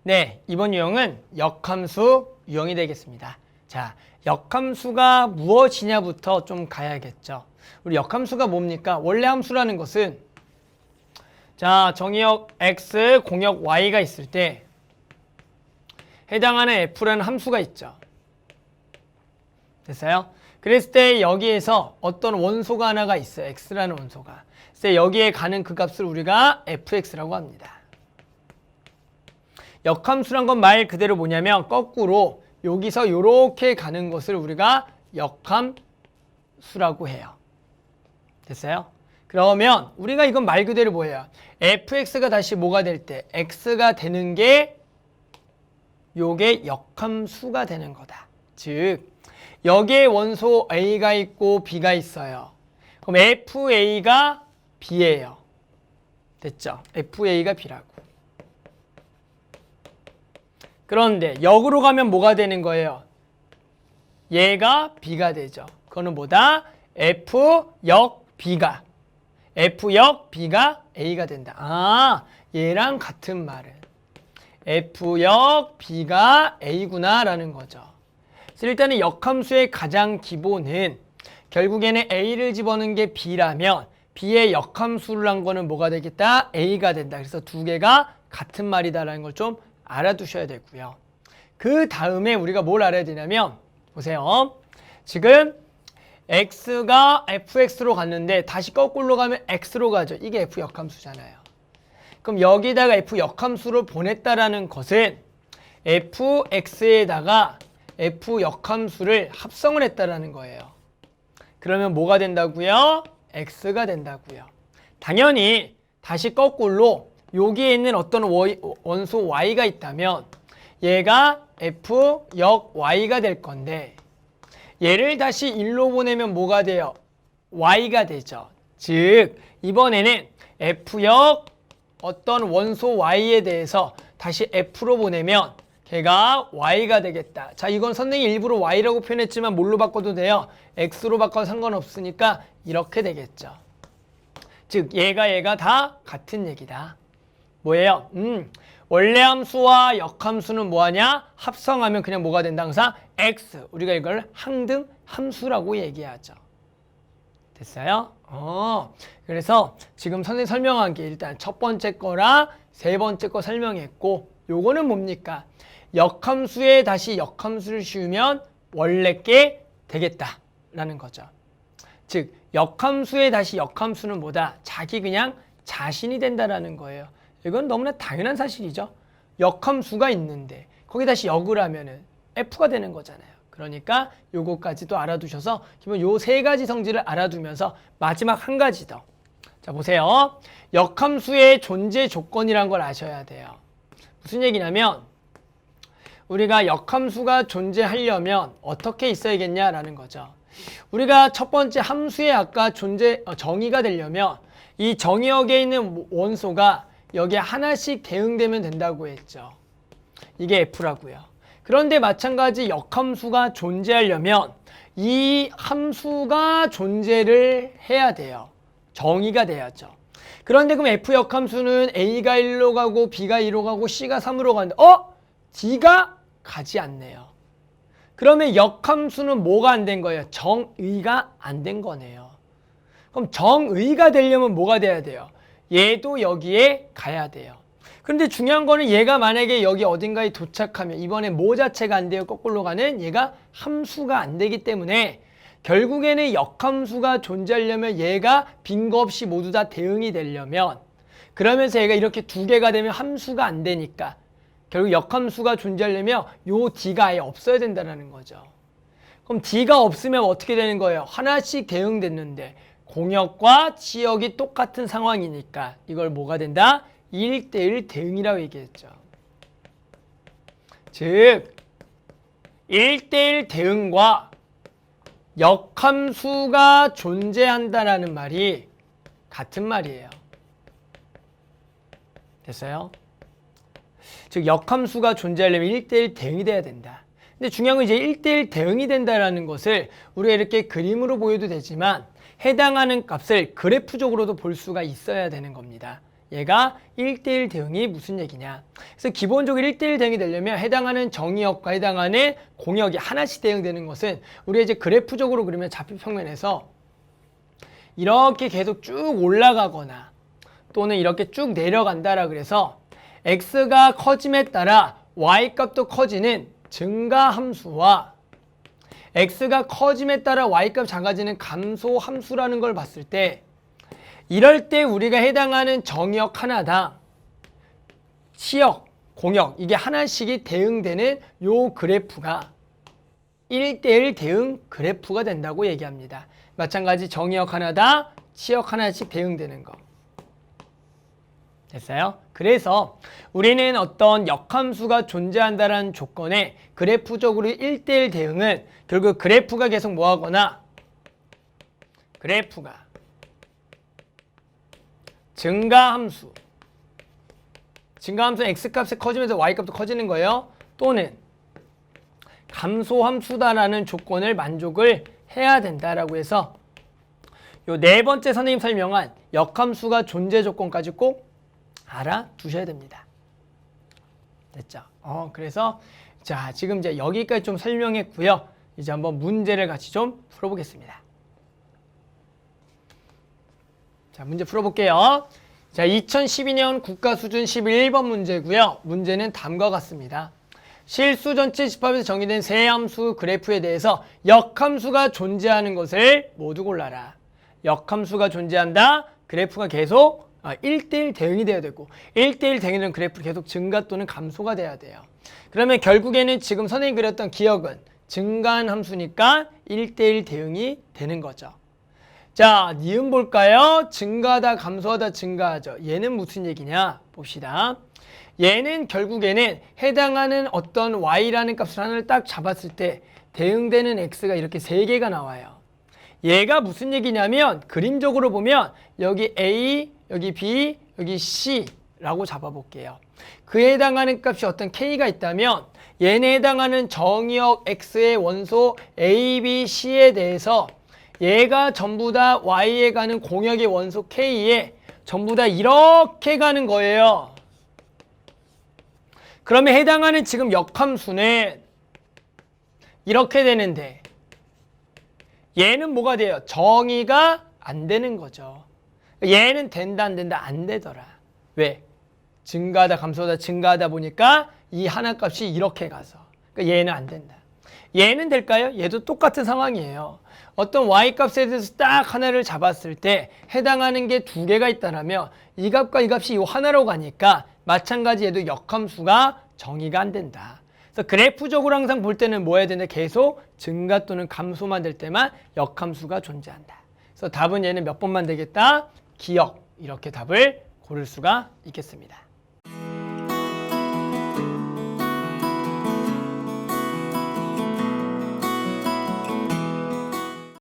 네, 이번 유형은 역함수 유형이 되겠습니다. 자, 역함수가 무엇이냐부터 좀 가야겠죠. 우리 역함수가 뭡니까? 원래 함수라는 것은 자, 정의역 x, 공역 y가 있을 때 해당하는 f라는 함수가 있죠. 됐어요? 그랬을 때 여기에서 어떤 원소가 하나가 있어요. x라는 원소가. 그래서 여기에 가는 그 값을 우리가 fx라고 합니다. 역함수란 건 말 그대로 뭐냐면 거꾸로 여기서 이렇게 가는 것을 우리가 역함수라고 해요. 됐어요? 그러면 우리가 이건 말 그대로 뭐예요? fx가 다시 뭐가 될 때 x가 되는 게 요게 역함수가 되는 거다. 즉 여기에 원소 a가 있고 b가 있어요. 그럼 fa가 b예요. 됐죠? fa가 b라고. 그런데 역으로 가면 뭐가 되는 거예요? 얘가 b가 되죠. 그거는 뭐다? f역 b가 a가 된다. 아, 얘랑 같은 말은 f역 b가 a구나 라는 거죠. 그래서 일단은 역함수의 가장 기본은 결국에는 a를 집어넣은 게 b라면 b의 역함수를 한 거는 뭐가 되겠다? a가 된다. 그래서 두 개가 같은 말이다라는 걸 좀 알아두셔야 되고요. 그 다음에 우리가 뭘 알아야 되냐면 보세요. 지금 x가 fx로 갔는데 다시 거꾸로 가면 x로 가죠. 이게 f 역함수잖아요. 그럼 여기다가 f 역함수를 보냈다라는 것은 fx에다가 f 역함수를 합성을 했다라는 거예요. 그러면 뭐가 된다고요? x가 된다고요. 당연히 다시 거꾸로 여기에 있는 어떤 원소 y가 있다면 얘가 f역 y가 될 건데 얘를 다시 1로 보내면 뭐가 돼요? y가 되죠. 즉 이번에는 f역 어떤 원소 y에 대해서 다시 f로 보내면 걔가 y가 되겠다. 자, 이건 선생님이 일부러 y라고 표현했지만 뭘로 바꿔도 돼요? x로 바꿔도 상관없으니까 이렇게 되겠죠. 즉 얘가 다 같은 얘기다. 뭐예요? 원래 함수와 역함수는 뭐하냐? 합성하면 그냥 뭐가 된다? 항상 x. 우리가 이걸 항등 함수라고 얘기하죠. 됐어요? 그래서 지금 선생님 설명한 게 일단 첫 번째 거랑 세 번째 거 설명했고 요거는 뭡니까? 역함수에 다시 역함수를 씌우면 원래 게 되겠다라는 거죠. 즉 역함수에 다시 역함수는 뭐다? 자기 그냥 자신이 된다라는 거예요. 이건 너무나 당연한 사실이죠. 역함수가 있는데 거기 다시 역을 하면은 f가 되는 거잖아요. 그러니까 요거까지도 알아두셔서 기본 요 세 가지 성질을 알아두면서 마지막 한 가지 더. 자, 보세요. 역함수의 존재 조건이란 걸 아셔야 돼요. 무슨 얘기냐면 우리가 역함수가 존재하려면 어떻게 있어야겠냐라는 거죠. 우리가 첫 번째 함수의 아까 정의가 되려면 이 정의역에 있는 원소가 여기에 하나씩 대응되면 된다고 했죠. 이게 f라고요. 그런데 마찬가지 역함수가 존재하려면 이 함수가 존재를 해야 돼요. 정의가 돼야죠. 그런데 그럼 f 역함수는 a가 1로 가고 b가 2로 가고 c가 3으로 가는데 d가 가지 않네요. 그러면 역함수는 뭐가 안 된 거예요? 정의가 안 된 거네요. 그럼 정의가 되려면 뭐가 돼야 돼요? 얘도 여기에 가야 돼요. 그런데 중요한 거는 얘가 만약에 여기 어딘가에 도착하면 이번에 뭐 자체가 안 돼요. 거꾸로 가는 얘가 함수가 안 되기 때문에 결국에는 역함수가 존재하려면 얘가 빈 거 없이 모두 다 대응이 되려면 그러면서 얘가 이렇게 두 개가 되면 함수가 안 되니까 결국 역함수가 존재하려면 요 d가 아예 없어야 된다는 거죠. 그럼 d가 없으면 어떻게 되는 거예요? 하나씩 대응됐는데 공역과 지역이 똑같은 상황이니까 이걸 뭐가 된다? 1대1 대응이라고 얘기했죠. 즉 1대1 대응과 역함수가 존재한다라는 말이 같은 말이에요. 됐어요? 즉 역함수가 존재하려면 1대1 대응이 돼야 된다. 근데 중요한 건 이제 1대1 대응이 된다라는 것을 우리가 이렇게 그림으로 보여도 되지만 해당하는 값을 그래프적으로도 볼 수가 있어야 되는 겁니다. 얘가 1대1 대응이 무슨 얘기냐. 그래서 기본적으로 1대1 대응이 되려면 해당하는 정의역과 해당하는 공역이 하나씩 대응되는 것은 우리가 이제 그래프적으로 그리면 좌표 평면에서 이렇게 계속 쭉 올라가거나 또는 이렇게 쭉 내려간다라 그래서 x가 커짐에 따라 y값도 커지는 증가함수와 x가 커짐에 따라 y값 작아지는 감소함수라는 걸 봤을 때 이럴 때 우리가 해당하는 정의역 하나당 치역, 공역 이게 하나씩이 대응되는 요 그래프가 1대1 대응 그래프가 된다고 얘기합니다. 마찬가지 정의역 하나당 치역 하나씩 대응되는 거. 됐어요? 그래서 우리는 어떤 역함수가 존재한다는 조건에 그래프적으로 1대1 대응은 결국 그래프가 계속 뭐하거나 그래프가 증가함수는 x값이 커지면서 y값도 커지는 거예요. 또는 감소함수다라는 조건을 만족을 해야 된다라고 해서 요 네 번째 선생님 설명한 역함수가 존재 조건까지 꼭 알아두셔야 됩니다. 됐죠? 그래서 자 지금 이제 여기까지 좀 설명했고요. 이제 한번 문제를 같이 좀 풀어보겠습니다. 자 문제 풀어볼게요. 자 2012년 국가수준 11번 문제고요. 문제는 다음과 같습니다. 실수 전체 집합에서 정의된 세 함수 그래프에 대해서 역함수가 존재하는 것을 모두 골라라. 역함수가 존재한다. 그래프가 계속 1대1 대응이 돼야 되고 1대1 대응이는 그래프로 계속 증가 또는 감소가 돼야 돼요. 그러면 결국에는 지금 선생님이 그렸던 기억은 증가한 함수니까 1대1 대응이 되는 거죠. 자, 니은 볼까요? 증가하다, 감소하다, 증가하죠. 얘는 무슨 얘기냐? 봅시다. 얘는 결국에는 해당하는 어떤 y라는 값을 하나를 딱 잡았을 때 대응되는 x가 이렇게 3개가 나와요. 얘가 무슨 얘기냐면 그림적으로 보면 여기 a, 여기 b, 여기 c라고 잡아볼게요. 그에 해당하는 값이 어떤 k가 있다면 얘네 해당하는 정의역 x의 원소 a, b, c에 대해서 얘가 전부 다 y에 가는 공역의 원소 k에 전부 다 이렇게 가는 거예요. 그러면 해당하는 지금 역함수는 이렇게 되는데 얘는 뭐가 돼요? 정의가 안 되는 거죠. 얘는 된다 안 된다 안 되더라. 왜? 증가하다 감소하다 증가하다 보니까 이 하나 값이 이렇게 가서 그러니까 얘는 안 된다. 얘는 될까요? 얘도 똑같은 상황이에요. 어떤 y값에 대해서 딱 하나를 잡았을 때 해당하는 게 2개가 있다면 이 값과 이 값이 이 하나로 가니까 마찬가지 얘도 역함수가 정의가 안 된다. 그래서 그래프적으로 항상 볼 때는 뭐 해야 되는데 계속 증가 또는 감소만 될 때만 역함수가 존재한다. 그래서 답은 얘는 몇 번만 되겠다? 기역 이렇게 답을 고를 수가 있겠습니다.